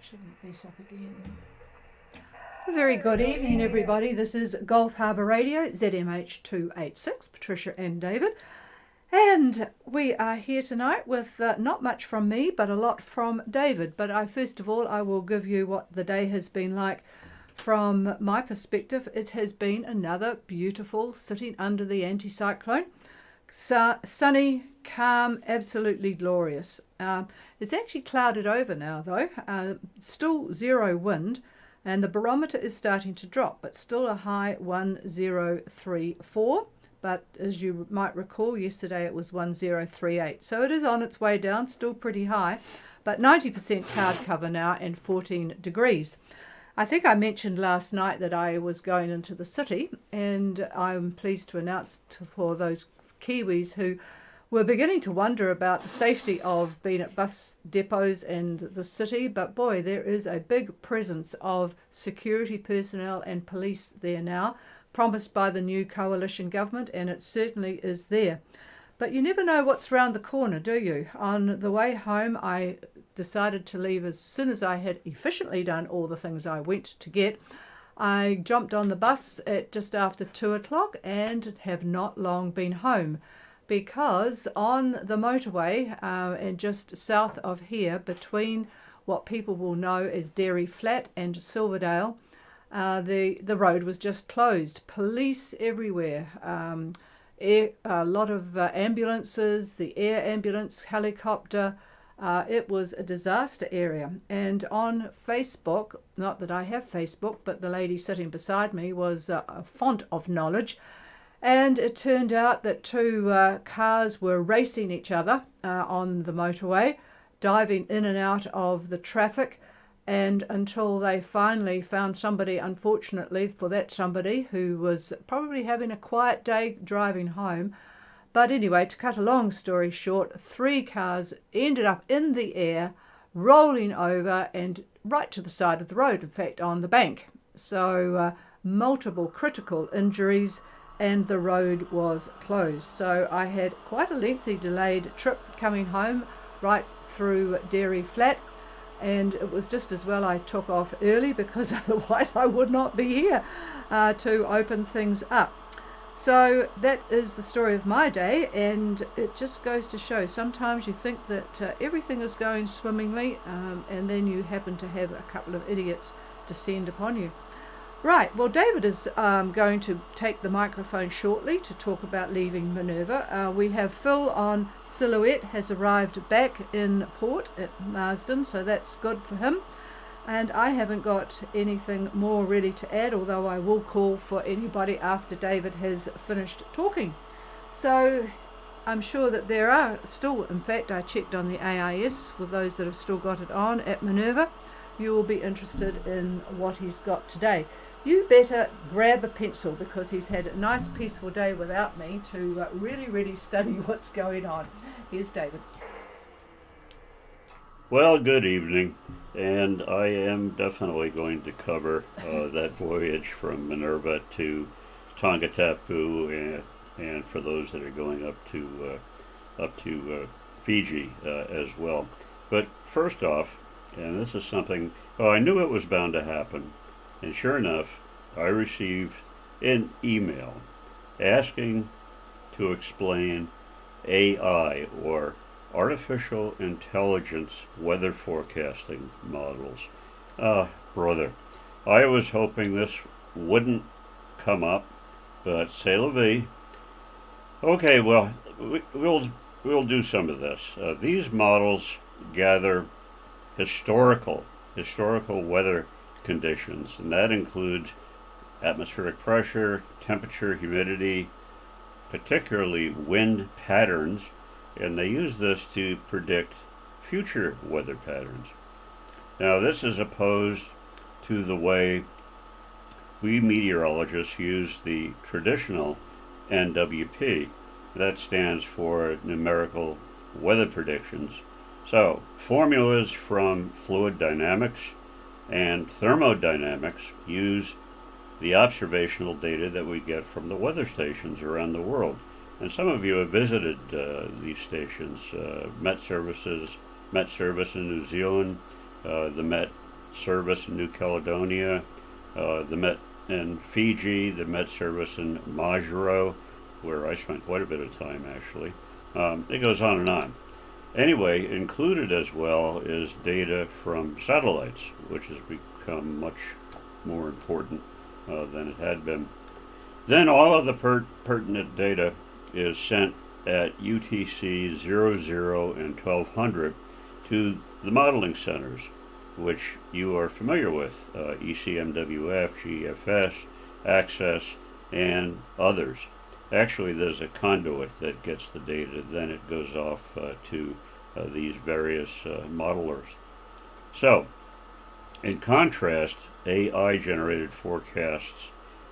Shouldn't be up again. A very good evening, everybody. This is Gulf Harbour Radio, ZMH286, Patricia and David. And we are here tonight with not much from me, but a lot from David. But first of all, I will give you what the day has been like from my perspective. It has been another beautiful sitting under the anticyclone. Sunny, calm, absolutely glorious. It's actually clouded over now though, still zero wind, and the barometer is starting to drop, but still a high 1034. But as you might recall, yesterday it was 1038. So it is on its way down, still pretty high, but 90% cloud cover now and 14 degrees. I think I mentioned last night that I was going into the city, and I'm pleased to announce for those Kiwis who were beginning to wonder about the safety of being at bus depots and the city, but boy, there is a big presence of security personnel and police there now, promised by the new coalition government, and it certainly is there. But you never know what's round the corner, do you? On the way home, I decided to leave as soon as I had efficiently done all the things I went to get. I jumped on the bus at just after 2 o'clock and have not long been home, because on the motorway and just south of here, between what people will know as Dairy Flat and Silverdale, the road was just closed. Police everywhere, a lot of ambulances, the air ambulance, helicopter. It was a disaster area. And on Facebook, not that I have Facebook, but the lady sitting beside me was a font of knowledge. And it turned out that two cars were racing each other on the motorway, diving in and out of the traffic, and until they finally found somebody, unfortunately for that somebody, who was probably having a quiet day driving home. But anyway, to cut a long story short, 3 cars ended up in the air, rolling over and right to the side of the road, in fact, on the bank. So multiple critical injuries, and the road was closed. So I had quite a lengthy delayed trip coming home right through Dairy Flat, and it was just as well I took off early, because otherwise I would not be here to open things up. So that is the story of my day, and it just goes to show sometimes you think that everything is going swimmingly, and then you happen to have a couple of idiots descend upon you. Right, well, David is going to take the microphone shortly to talk about leaving Minerva. We have Phil on Silhouette, has arrived back in port at Marsden, so that's good for him. And I haven't got anything more really to add, although I will call for anybody after David has finished talking. So I'm sure that there are still, in fact, I checked on the AIS with those that have still got it on at Minerva. You will be interested in what he's got today. You better grab a pencil, because he's had a nice peaceful day without me to really study what's going on. Here's David. Well, good evening, and I am definitely going to cover that voyage from Minerva to Tongatapu, and for those that are going up to Fiji as well. But first off, and this is something, I knew it was bound to happen, and sure enough, I received an email asking to explain AI, or artificial intelligence weather forecasting models. Brother, I was hoping this wouldn't come up, but c'est la vie. Okay, well, we'll do some of this. These models gather historical weather conditions, and that includes atmospheric pressure, temperature, humidity, particularly wind patterns, and they use this to predict future weather patterns. Now, this is opposed to the way we meteorologists use the traditional NWP. That stands for numerical weather predictions. So, formulas from fluid dynamics and thermodynamics use the observational data that we get from the weather stations around the world. And some of you have visited these stations, Met Service in New Zealand, the Met service in New Caledonia, the Met in Fiji, the Met service in Majuro, where I spent quite a bit of time actually. It goes on and on. Anyway, included as well is data from satellites, which has become much more important than it had been. Then all of the pertinent data is sent at UTC 00 and 1200 to the modeling centers, which you are familiar with, ECMWF, GFS, Access, and others. Actually, there's a conduit that gets the data, then it goes off to these various modelers. So, in contrast, AI-generated forecasts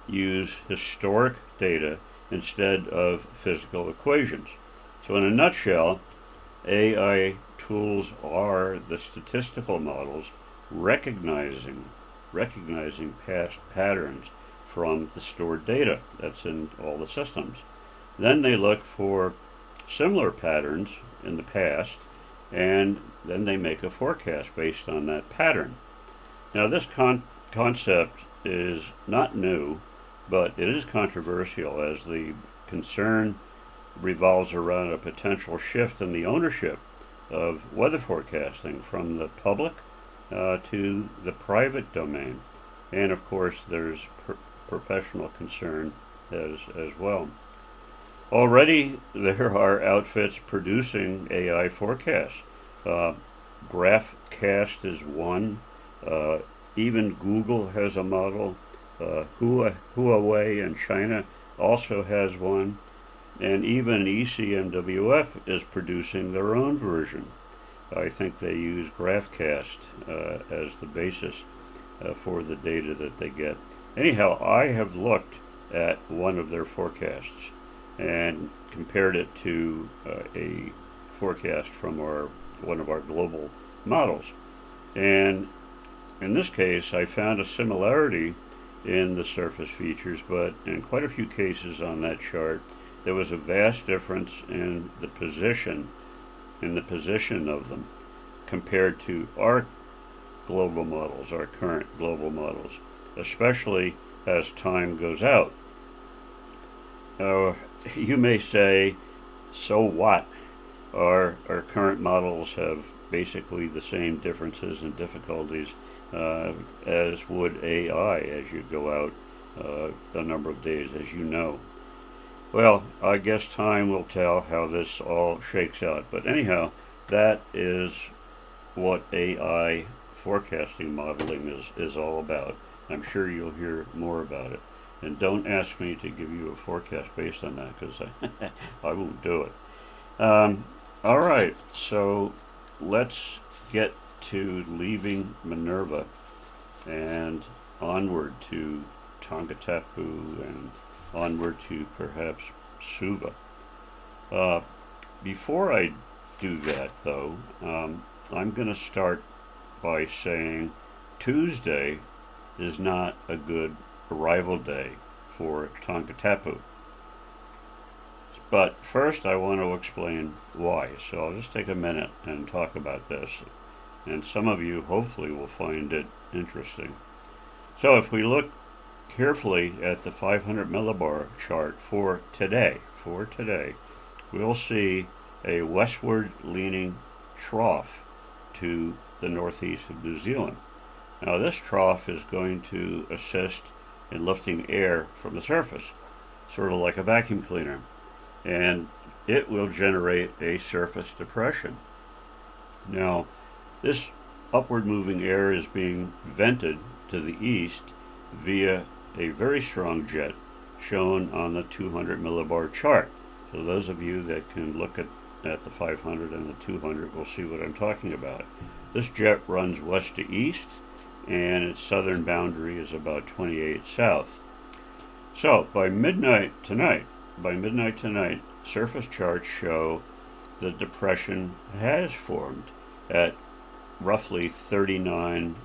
use historic data instead of physical equations. So in a nutshell, AI tools are the statistical models recognizing past patterns from the stored data that's in all the systems. Then they look for similar patterns in the past, and then they make a forecast based on that pattern. Now this concept is not new, but it is controversial as the concern revolves around a potential shift in the ownership of weather forecasting from the public to the private domain. And of course there's professional concern as well. Already there are outfits producing AI forecasts. GraphCast is one. Even Google has a model. Huawei in China also has one. And even ECMWF is producing their own version. I think they use GraphCast as the basis for the data that they get. Anyhow, I have looked at one of their forecasts and compared it to a forecast from one of our global models. And in this case, I found a similarity in the surface features, but in quite a few cases on that chart, there was a vast difference in the position of them compared to our global models, our current global models, especially as time goes out. You may say, so what? Our current models have basically the same differences and difficulties as would AI as you go out a number of days, as you know. Well, I guess time will tell how this all shakes out. But anyhow, that is what AI forecasting modeling is all about. I'm sure you'll hear more about it. And don't ask me to give you a forecast based on that, because I won't do it. All right, so let's get to leaving Minerva and onward to Tongatapu and onward to perhaps Suva. Before I do that, though, I'm going to start by saying Tuesday is not a good arrival day for Tongatapu. But first I want to explain why, so I'll just take a minute and talk about this, and some of you hopefully will find it interesting. So if we look carefully at the 500 millibar chart for today, we'll see a westward leaning trough to the northeast of New Zealand. Now this trough is going to assist in lifting air from the surface, sort of like a vacuum cleaner, and it will generate a surface depression. Now this upward moving air is being vented to the east via a very strong jet shown on the 200 millibar chart. So those of you that can look at the 500 and the 200 will see what I'm talking about. This jet runs west to east, and its southern boundary is about 28 south. So by midnight tonight, surface charts show the depression has formed at roughly 39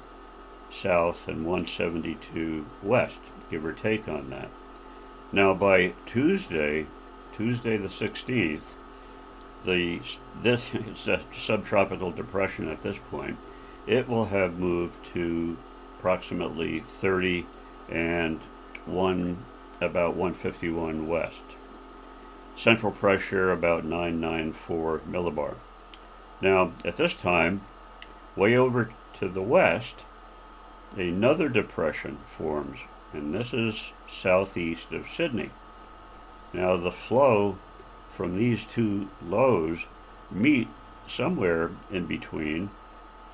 south and 172 west, give or take on that. Now by Tuesday the 16th, it's a subtropical depression at this point. it will have moved to approximately 30 and about 151 west. Central pressure about 994 millibar. Now, at this time, way over to the west, another depression forms, and this is southeast of Sydney. Now, the flow from these two lows meet somewhere in between,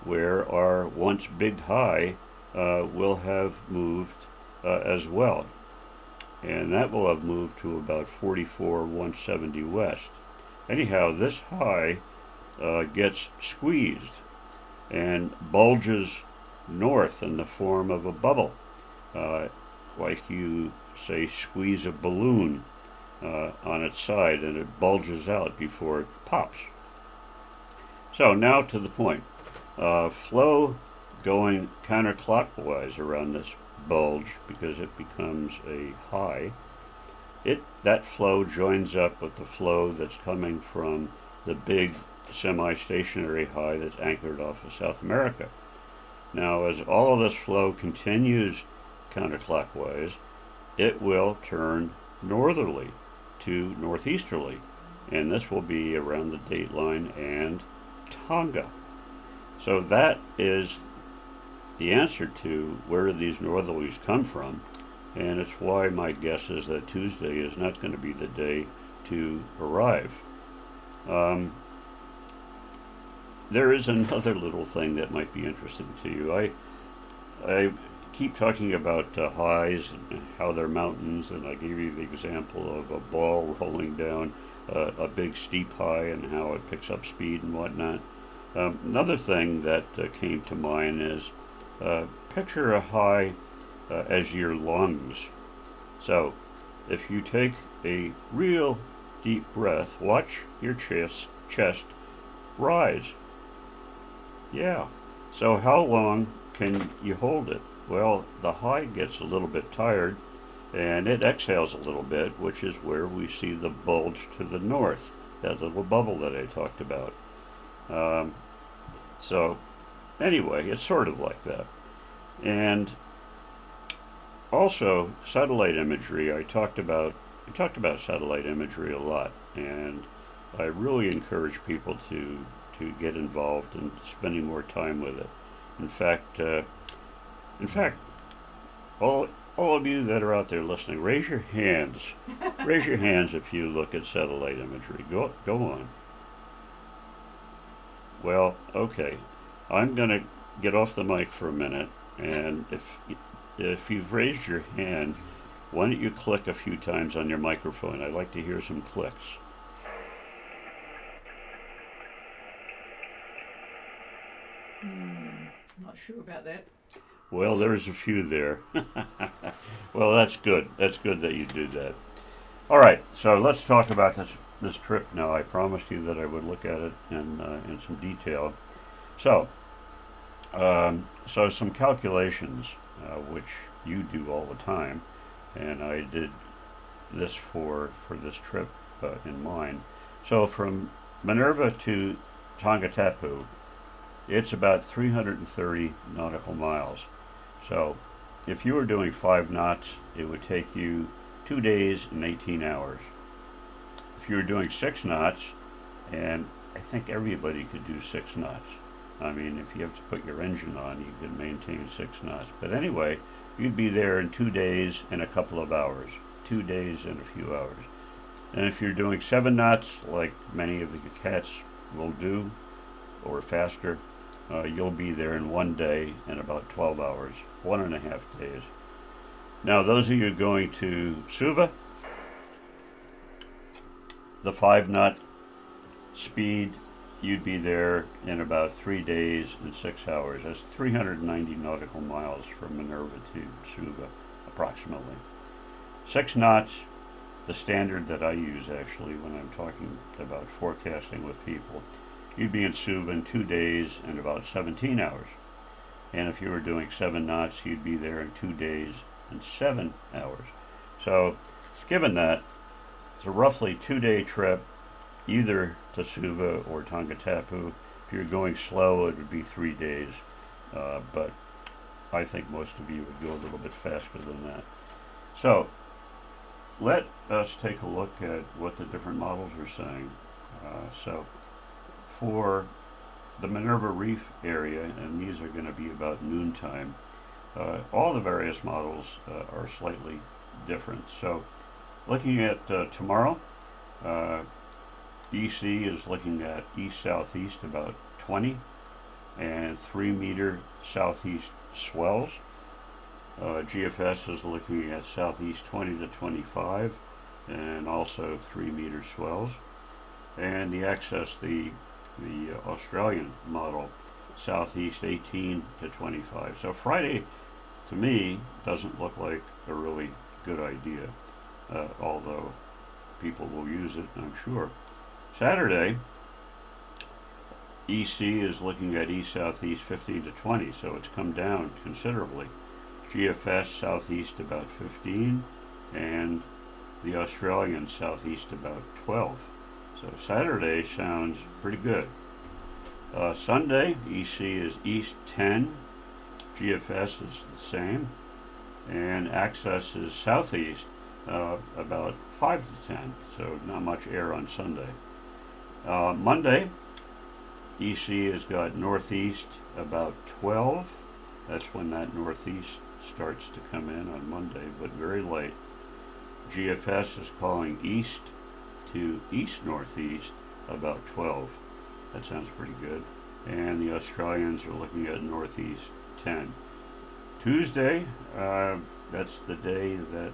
where our once big high will have moved as well. And that will have moved to about 44, 170 west. Anyhow, this high gets squeezed and bulges north in the form of a bubble, like you say squeeze a balloon on its side, and it bulges out before it pops. So now to the point. Flow going counterclockwise around this bulge, because it becomes a high, that flow joins up with the flow that's coming from the big semi-stationary high that's anchored off of South America. Now, as all of this flow continues counterclockwise, it will turn northerly to northeasterly, and this will be around the dateline and Tonga. So that is the answer to where these northerlies come from, and it's why my guess is that Tuesday is not going to be the day to arrive. There is another little thing that might be interesting to you. I keep talking about highs and how they're mountains, and I gave you the example of a ball rolling down a big steep high and how it picks up speed and whatnot. Another thing that came to mind is picture a high as your lungs. So if you take a real deep breath, watch your chest rise. Yeah. So how long can you hold it? Well, the high gets a little bit tired and it exhales a little bit, which is where we see the bulge to the north, that little bubble that I talked about. So anyway, it's sort of like that. And also satellite imagery, I talked about satellite imagery a lot, and I really encourage people to get involved in spending more time with it. In fact, all of you that are out there listening, raise your hands. Raise your hands if you look at satellite imagery. Go on. Well, okay. I'm going to get off the mic for a minute, and if you've raised your hand, why don't you click a few times on your microphone? I'd like to hear some clicks. Not sure about that. Well, there's a few there. Well, that's good. That's good that you do that. All right, so let's talk about this trip now. I promised you that I would look at it in some detail. So some calculations, which you do all the time, and I did this for this trip in mind. So from Minerva to Tongatapu, it's about 330 nautical miles. So if you were doing 5 knots, it would take you 2 days and 18 hours. If you were doing 6 knots, and I think everybody could do 6 knots. I mean, if you have to put your engine on, you can maintain 6 knots. But anyway, you'd be there in 2 days and a couple of hours. 2 days and a few hours. And if you're doing 7 knots, like many of the cats will do, or faster, you'll be there in 1 day and about 12 hours, 1.5 days. Now, those of you going to Suva, the 5 knot speed, you'd be there in about 3 days and 6 hours. That's 390 nautical miles from Minerva to Suva, approximately. 6 knots, the standard that I use actually when I'm talking about forecasting with people. You'd be in Suva in 2 days and about 17 hours. And if you were doing 7 knots, you'd be there in 2 days and 7 hours. So, given that, it's a roughly 2-day trip, either to Suva or Tongatapu. If you're going slow, it would be 3 days. but I think most of you would go a little bit faster than that. So let us take a look at what the different models are saying. So for the Minerva Reef area, and these are going to be about noontime, all the various models are slightly different. So looking at tomorrow, EC is looking at east-southeast about 20 and 3 meter southeast swells. GFS is looking at southeast 20 to 25 and also 3 meter swells. And the access, the Australian model, southeast 18 to 25. So Friday, to me, doesn't look like a really good idea, although people will use it, I'm sure. Saturday, EC is looking at east-southeast 15 to 20, so it's come down considerably. GFS southeast about 15, and the Australian southeast about 12. So Saturday sounds pretty good. Sunday, EC is east 10, GFS is the same, and access is southeast about 5 to 10, so not much air on Sunday. Monday, EC has got northeast about 12. That's when that northeast starts to come in on Monday, but very light. GFS is calling east to east-northeast about 12. That sounds pretty good. And the Australians are looking at northeast 10. Tuesday, that's the day that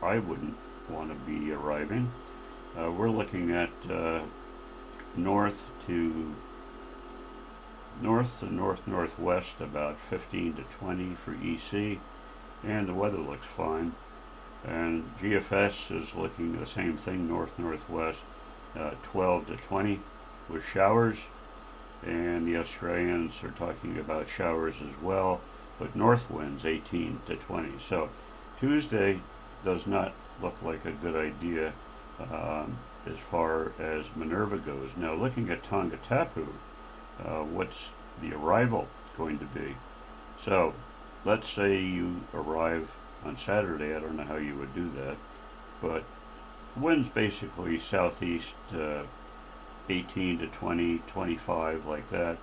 I wouldn't want to be arriving. We're looking at north to north-northwest about 15 to 20 for EC, and the weather looks fine. And GFS is looking the same thing, north-northwest, 12 to 20 with showers, and the Australians are talking about showers as well, but north winds 18 to 20. So Tuesday does not look like a good idea as far as Minerva goes. Now looking at Tongatapu, what's the arrival going to be? So let's say you arrive on Saturday. I don't know how you would do that, but winds basically southeast 18 to 20, 25, like that.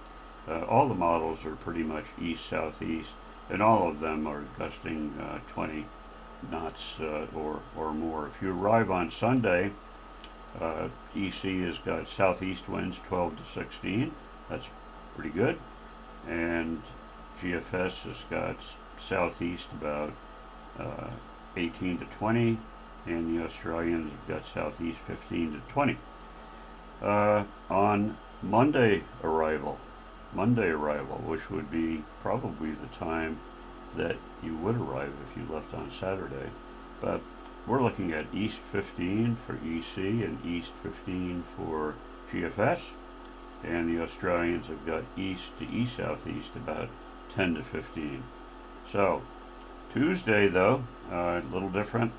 All the models are pretty much east-southeast, and all of them are gusting 20 knots or more. If you arrive on Sunday, EC has got southeast winds 12 to 16. That's pretty good. And GFS has got southeast about 18 to 20, and the Australians have got southeast 15 to 20. On Monday arrival, which would be probably the time that you would arrive if you left on Saturday, but we're looking at east 15 for EC and east 15 for GFS, and the Australians have got east to east-southeast about 10 to 15. So Tuesday, though, a little different.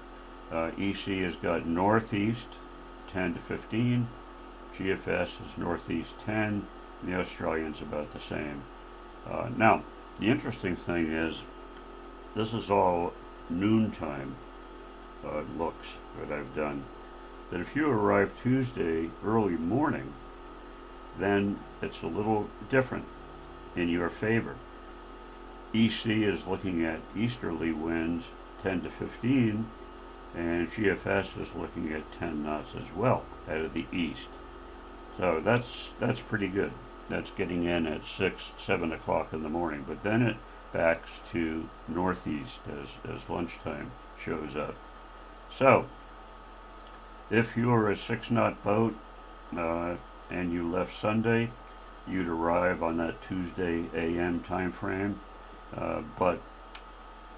EC has got northeast 10 to 15, GFS is northeast 10, and the Australians about the same. Now, the interesting thing is, this is all noontime looks that I've done. That if you arrive Tuesday early morning, then it's a little different in your favor. EC is looking at easterly winds 10 to 15, and GFS is looking at 10 knots as well out of the east. So that's pretty good. That's getting in at 6, 7 o'clock in the morning, but then it backs to northeast as lunchtime shows up. So if you're a 6-knot boat and you left Sunday, you'd arrive on that Tuesday AM time frame, but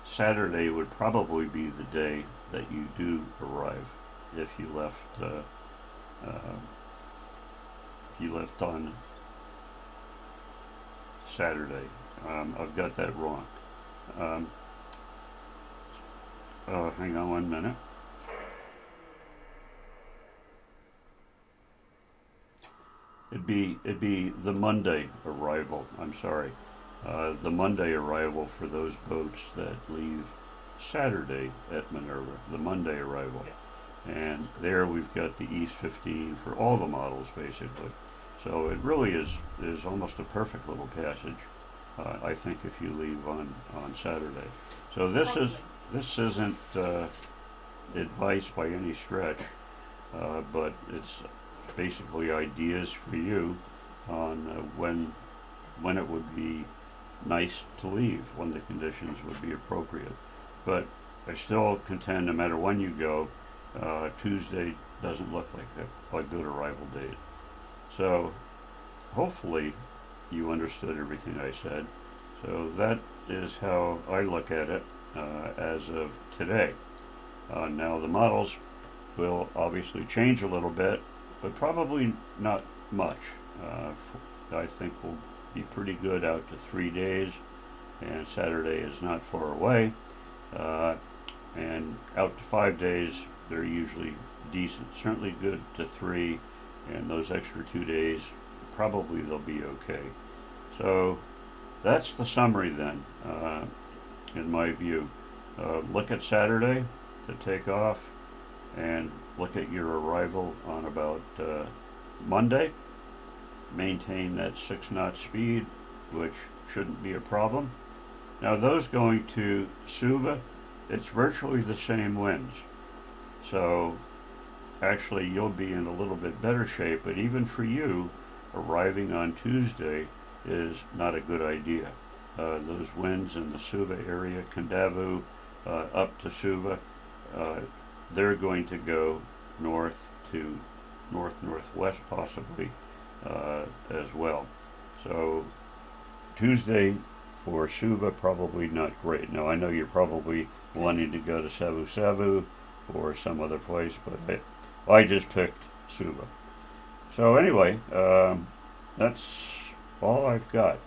Saturday would probably be the day that you do arrive if you left on Saturday. I've got that wrong. Hang on 1 minute. It'd be the Monday arrival. I'm sorry. the Monday arrival for those boats that leave Saturday at Minerva, the Monday arrival. And there we've got the East 15 for all the models basically. So it really is almost a perfect little passage, I think, if you leave on Saturday. So this isn't advice by any stretch, but it's basically ideas for you on when it would be nice to leave, when the conditions would be appropriate. But I still contend, no matter when you go, Tuesday doesn't look like a good arrival date. So hopefully you understood everything I said. So that is how I look at it as of today. Now the models will obviously change a little bit, but probably not much. I think we'll be pretty good out to 3 days, and Saturday is not far away. And out to 5 days, they're usually decent. Certainly good to 3, and those extra 2 days, probably they'll be okay. So that's the summary then, in my view. Look at Saturday to take off, and look at your arrival on about Monday. Maintain that 6-knot speed, which shouldn't be a problem. Now those going to Suva, it's virtually the same winds. So actually you'll be in a little bit better shape, but even for you, arriving on Tuesday is not a good idea. Those winds in the Suva area, Kandavu, up to Suva, they're going to go north to northwest possibly as well. So Tuesday for Suva, probably not great. Now I know you're probably wanting to go to Savu Savu or some other place, but I just picked Suva. So anyway, that's all I've got.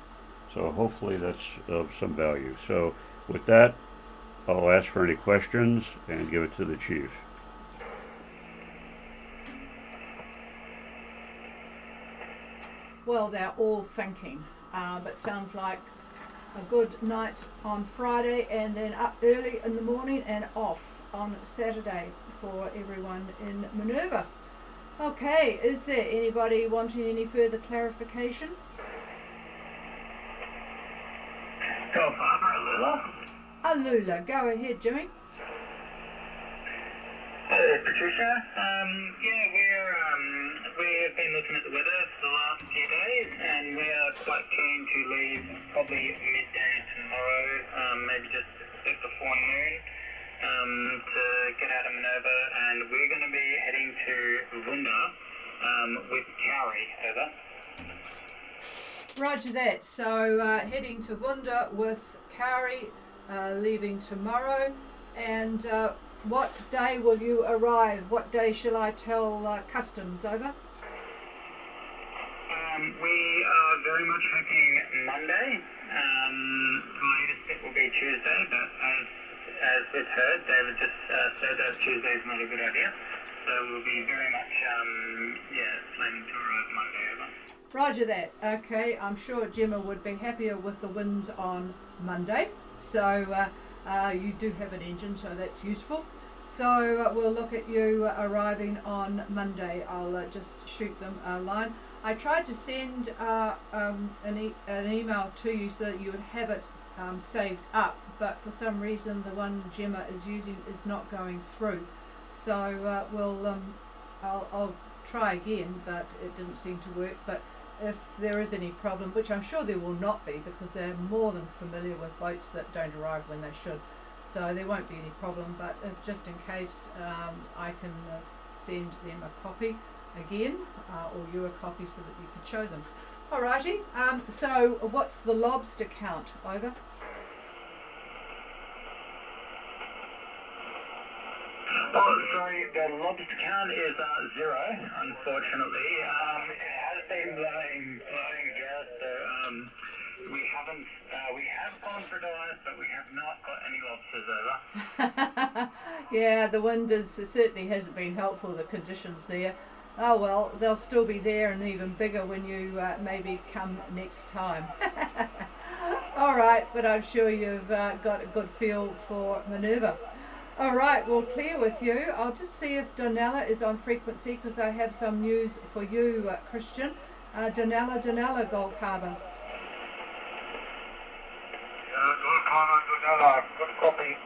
So hopefully that's of some value. So with that, I'll ask for any questions and give it to the chief. Well, they're all thinking, but sounds like a good night on Friday, and then up early in the morning and off on Saturday for everyone in Minerva. Okay, is there anybody wanting any further clarification? Go Farmer, Alula. Alula, go ahead, Jimmy. Hello, Patricia. We've been looking at the weather for the last few days, and we are quite keen to leave probably midday tomorrow, maybe just before noon, to get out of Minerva, and we're going to be heading to Vunda with Cowrie. Over. Roger that. So heading to Vunda with Cowrie, leaving tomorrow. And what day will you arrive? What day shall I tell customs? Over. We are very much hoping Monday. Latest it will be Tuesday, but as we've heard, David just said that Tuesday is not a good idea. So we'll be very much planning to arrive Monday. Over. Roger that. Okay, I'm sure Gemma would be happier with the winds on Monday. So you do have an engine, so that's useful. So we'll look at you arriving on Monday. I'll just shoot them a line. I tried to send an email to you so that you would have it saved up, but for some reason the one Gemma is using is not going through. So I'll try again, but it didn't seem to work. But if there is any problem, which I'm sure there will not be, because they're more than familiar with boats that don't arrive when they should, so there won't be any problem. But if, just in case, I can send them a copy again, or you a copy so that you can show them. Alrighty, so what's the lobster count? Over. Oh, sorry, the lobster count is 0, unfortunately. It has been blowing gales, so we have gone for dives, but we have not got any lobsters. Over. Yeah, the wind certainly hasn't been helpful, the conditions there. Oh well, they'll still be there and even bigger when you maybe come next time. All right, but I'm sure you've got a good feel for Minerva. All right, we'll clear with you. I'll just see if Donella is on frequency because I have some news for you, Christian. Donella, Gulf Harbour. Good copy.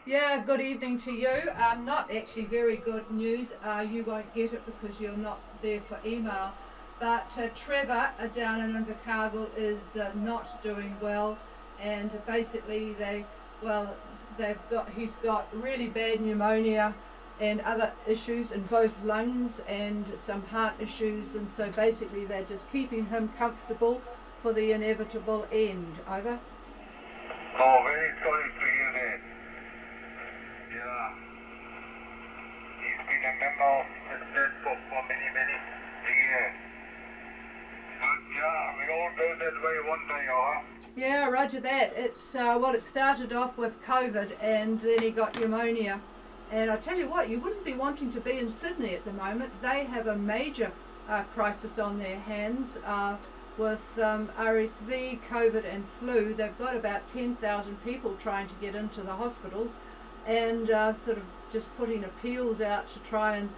Yeah, good evening to you. Not actually very good news. You won't get it because you're not there for email. But Trevor down in Invercargill is not doing well, and basically he's got really bad pneumonia and other issues in both lungs and some heart issues, and so basically they're just keeping him comfortable for the inevitable end. Over. Oh, very sorry to hear that. Yeah. He's been a member of this church for many years. But yeah, we all go that way one day, huh? Yeah, roger that. It's it started off with COVID and then he got pneumonia. And I tell you what, you wouldn't be wanting to be in Sydney at the moment. They have a major crisis on their hands with RSV, COVID and flu. They've got about 10,000 people trying to get into the hospitals and sort of just putting appeals out to try and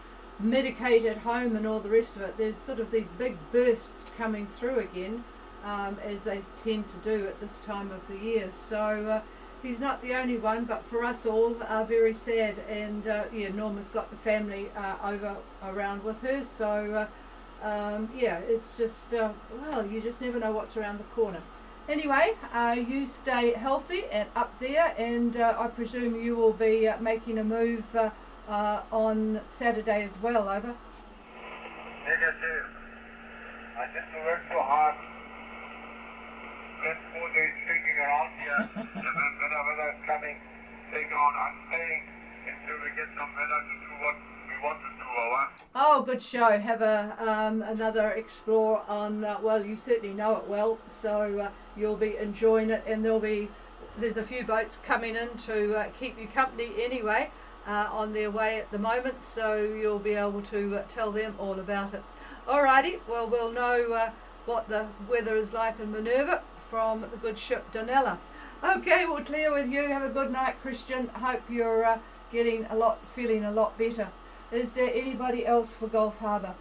medicate at home and all the rest of it. There's sort of these big bursts coming through again, as they tend to do at this time of the year. So he's not the only one, but for us all, very sad. And Norma's got the family around with her. So it's just you just never know what's around the corner. Anyway, you stay healthy and up there, and I presume you will be making a move on Saturday as well. Over. Negative. I just worked so hard. Spent 4 days thinking around here, and then better weather is coming. Take on, I'm staying until we get some weather to do what we want to do, huh? Oh, good show. Have another explore on. You certainly know it well, so you'll be enjoying it, and there's a few boats coming in to keep you company anyway. On their way at the moment, so you'll be able to tell them all about it. Alrighty, well, we'll know what the weather is like in Minerva from the good ship Donella. Okay, we'll clear with you. Have a good night, Christian. Hope you're feeling a lot better. Is there anybody else for Gulf Harbour?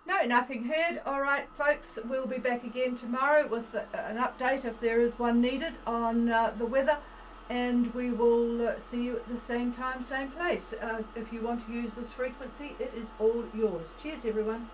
No, nothing heard. All right, folks, we'll be back again tomorrow with an update if there is one needed on the weather, and we will see you at the same time, same place. If you want to use this frequency, it is all yours. Cheers, everyone.